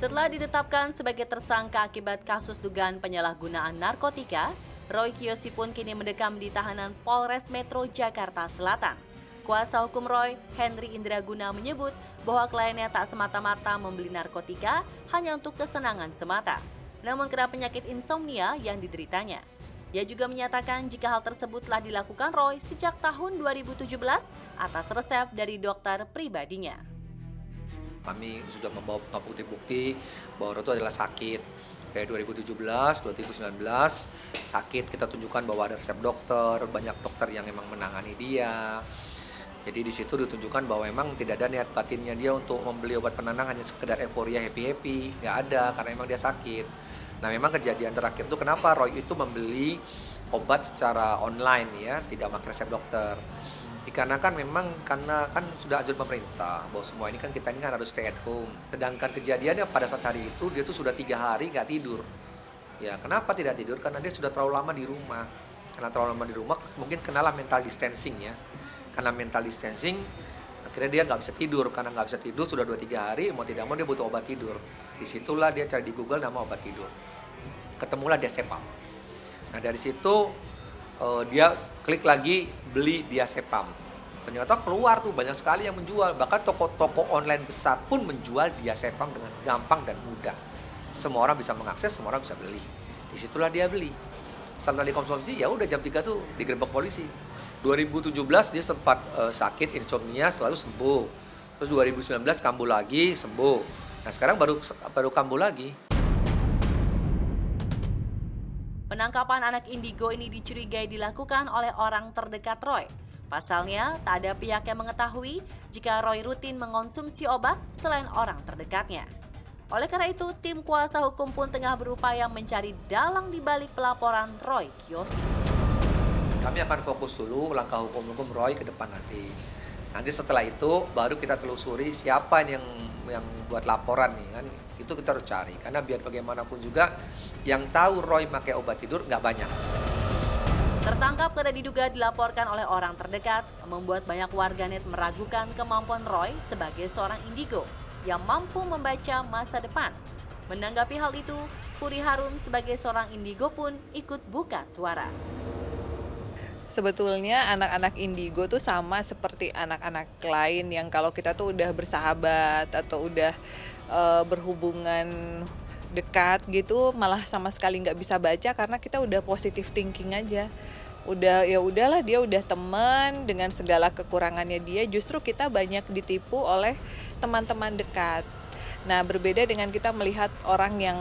Setelah ditetapkan sebagai tersangka akibat kasus dugaan penyalahgunaan narkotika, Roy Kiyoshi pun kini mendekam di tahanan Polres Metro Jakarta Selatan. Kuasa hukum Roy, Henry Indraguna, menyebut bahwa kliennya tak semata-mata membeli narkotika hanya untuk kesenangan semata, namun karena penyakit insomnia yang dideritanya. Ia juga menyatakan jika hal tersebut telah dilakukan Roy sejak tahun 2017 atas resep dari dokter pribadinya. Kami sudah membawa bukti-bukti bahwa Roy itu adalah sakit. Kayak 2017, 2019 sakit, kita tunjukkan bahwa ada resep dokter, banyak dokter yang memang menangani dia. Jadi di situ ditunjukkan bahwa memang tidak ada niat batinnya dia untuk membeli obat penenang hanya sekedar euforia, happy-happy. Nggak ada, karena memang dia sakit. Nah memang kejadian terakhir itu kenapa Roy itu membeli obat secara online ya, tidak pakai resep dokter. Dikarenakan memang karena kan sudah anjuran pemerintah bahwa semua ini kan kita ini kan harus stay at home. Sedangkan kejadiannya pada saat hari itu dia tuh sudah 3 hari nggak tidur. Ya kenapa tidak tidur? Karena dia sudah terlalu lama di rumah. Karena terlalu lama di rumah mungkin kenalah mental distancing ya. Karena mental distancing akhirnya dia nggak bisa tidur. Karena nggak bisa tidur sudah 2-3 hari, mau tidak mau dia butuh obat tidur. Disitulah dia cari di Google nama obat tidur. Ketemulah diazepam. Nah dari situ dia klik lagi beli diazepam. Ternyata keluar tuh banyak sekali yang menjual. Bahkan toko-toko online besar pun menjual diazepam dengan gampang dan mudah. Semua orang bisa mengakses, semua orang bisa beli. Disitulah dia beli. Setelah dikonsumsi ya udah jam 3 tuh digerebek polisi. 2017 dia sempat sakit insomnia selalu sembuh. Terus 2019 kambuh lagi sembuh. Nah sekarang baru kambuh lagi. Penangkapan anak indigo ini dicurigai dilakukan oleh orang terdekat Roy. Pasalnya, tak ada pihak yang mengetahui jika Roy rutin mengonsumsi obat selain orang terdekatnya. Oleh karena itu, tim kuasa hukum pun tengah berupaya mencari dalang di balik pelaporan Roy Kiyoshi. Kami akan fokus dulu langkah hukum Roy ke depan nanti. Nanti setelah itu baru kita telusuri siapa yang buat laporan nih kan. Itu kita harus cari karena biar bagaimanapun juga yang tahu Roy pakai obat tidur nggak banyak. Tertangkap karena diduga dilaporkan oleh orang terdekat, membuat banyak warganet meragukan kemampuan Roy sebagai seorang indigo yang mampu membaca masa depan. Menanggapi hal itu, Puri Harun sebagai seorang indigo pun ikut buka suara. Sebetulnya anak-anak indigo tuh sama seperti anak-anak lain yang kalau kita tuh udah bersahabat atau udah berhubungan dekat gitu malah sama sekali nggak bisa baca karena kita udah positive thinking aja. Udah ya udahlah dia udah teman dengan segala kekurangannya dia, justru kita banyak ditipu oleh teman-teman dekat. Nah berbeda dengan kita melihat orang yang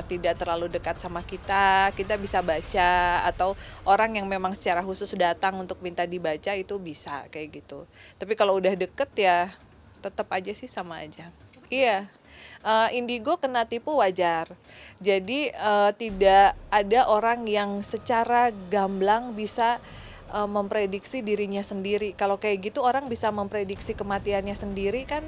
tidak terlalu dekat sama kita bisa baca, atau orang yang memang secara khusus datang untuk minta dibaca itu bisa kayak gitu. Tapi kalau udah deket ya tetap aja sih sama aja. Iya, indigo kena tipu wajar. Jadi tidak ada orang yang secara gamblang bisa memprediksi dirinya sendiri. Kalau kayak gitu orang bisa memprediksi kematiannya sendiri kan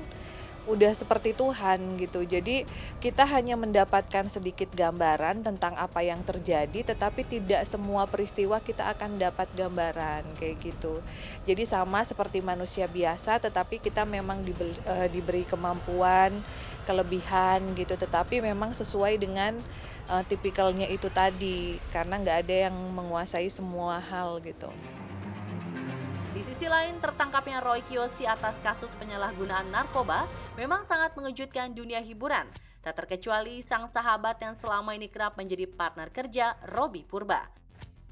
udah seperti Tuhan gitu. Jadi kita hanya mendapatkan sedikit gambaran tentang apa yang terjadi, tetapi tidak semua peristiwa kita akan dapat gambaran kayak gitu. Jadi sama seperti manusia biasa, tetapi kita memang diberi kemampuan, kelebihan gitu, tetapi memang sesuai dengan tipikalnya itu tadi, karena nggak ada yang menguasai semua hal gitu. Di sisi lain, tertangkapnya Roy Kiyoshi atas kasus penyalahgunaan narkoba memang sangat mengejutkan dunia hiburan. Tak terkecuali sang sahabat yang selama ini kerap menjadi partner kerja, Robby Purba.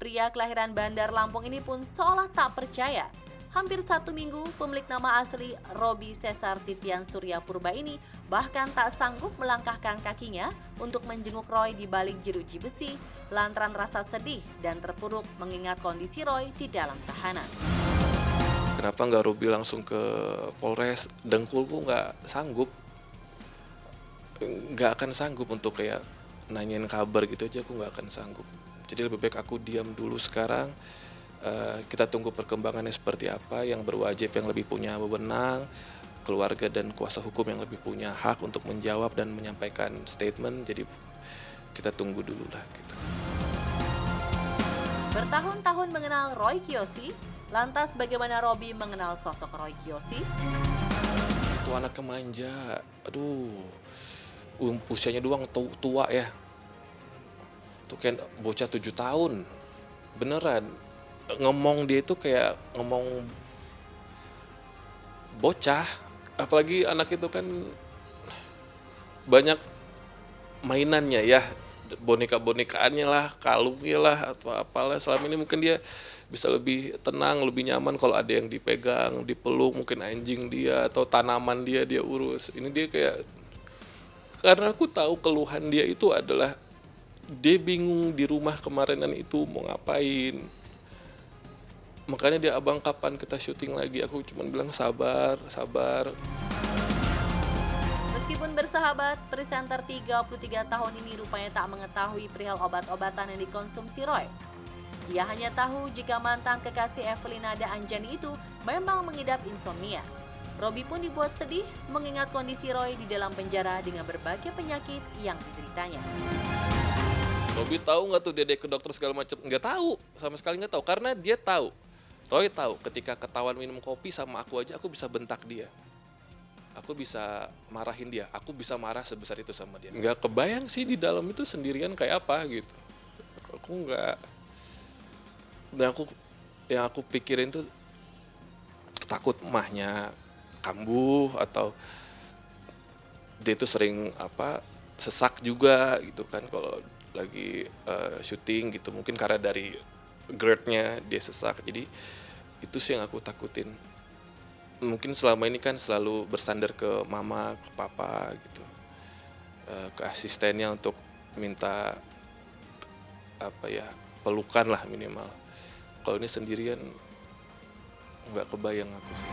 Pria kelahiran Bandar Lampung ini pun seolah tak percaya. Hampir 1 minggu, pemilik nama asli Robby Cesar Titian Surya Purba ini bahkan tak sanggup melangkahkan kakinya untuk menjenguk Roy di balik jeruji besi lantaran rasa sedih dan terpuruk mengingat kondisi Roy di dalam tahanan. Kenapa nggak Robby langsung ke Polres? Dengkulku nggak sanggup, nggak akan sanggup untuk kayak nanyain kabar gitu aja, aku nggak akan sanggup. Jadi lebih baik aku diam dulu sekarang, kita tunggu perkembangannya seperti apa, yang berwajib yang lebih punya wewenang, keluarga dan kuasa hukum yang lebih punya hak untuk menjawab dan menyampaikan statement, jadi kita tunggu dulu lah gitu. Bertahun-tahun mengenal Roy Kiyoshi, lantas bagaimana Robby mengenal sosok Roy Kiyoshi? Itu anaknya manja, aduh, usianya doang tua ya. Tuh kayak bocah 7 tahun. Beneran. Ngomong dia itu kayak ngomong bocah. Apalagi anak itu kan banyak mainannya ya. Boneka-bonekaannya lah, kalungnya lah, atau apalah. Selama ini mungkin dia bisa lebih tenang, lebih nyaman kalau ada yang dipegang, dipeluk, mungkin anjing dia atau tanaman dia urus. Ini dia kayak, karena aku tahu keluhan dia itu adalah dia bingung di rumah kemarinan itu mau ngapain. Makanya dia, abang kapan kita syuting lagi? Aku cuma bilang sabar. Meskipun bersahabat, presenter 33 tahun ini rupanya tak mengetahui perihal obat-obatan yang dikonsumsi Roy. Ia hanya tahu jika mantan kekasih Evelinada Anjani itu memang mengidap insomnia. Robby pun dibuat sedih mengingat kondisi Roy di dalam penjara dengan berbagai penyakit yang dideritanya. Robby tahu nggak tuh dia ke dokter segala macam? Nggak tahu, sama sekali nggak tahu. Karena dia tahu, Roy tahu ketika ketahuan minum kopi sama aku aja, aku bisa bentak dia. Aku bisa marahin dia, aku bisa marah sebesar itu sama dia. Nggak kebayang sih di dalam itu sendirian kayak apa gitu. Aku nggak, dan yang aku pikirin tuh takut emahnya kambuh atau dia itu sering sesak juga gitu kan kalau lagi syuting gitu, mungkin karena dari GERD-nya dia sesak. Jadi itu sih yang aku takutin. Mungkin selama ini kan selalu bersandar ke mama, ke papa gitu, ke asistennya untuk minta pelukan lah minimal. Kalau ini sendirian nggak kebayang aku sih.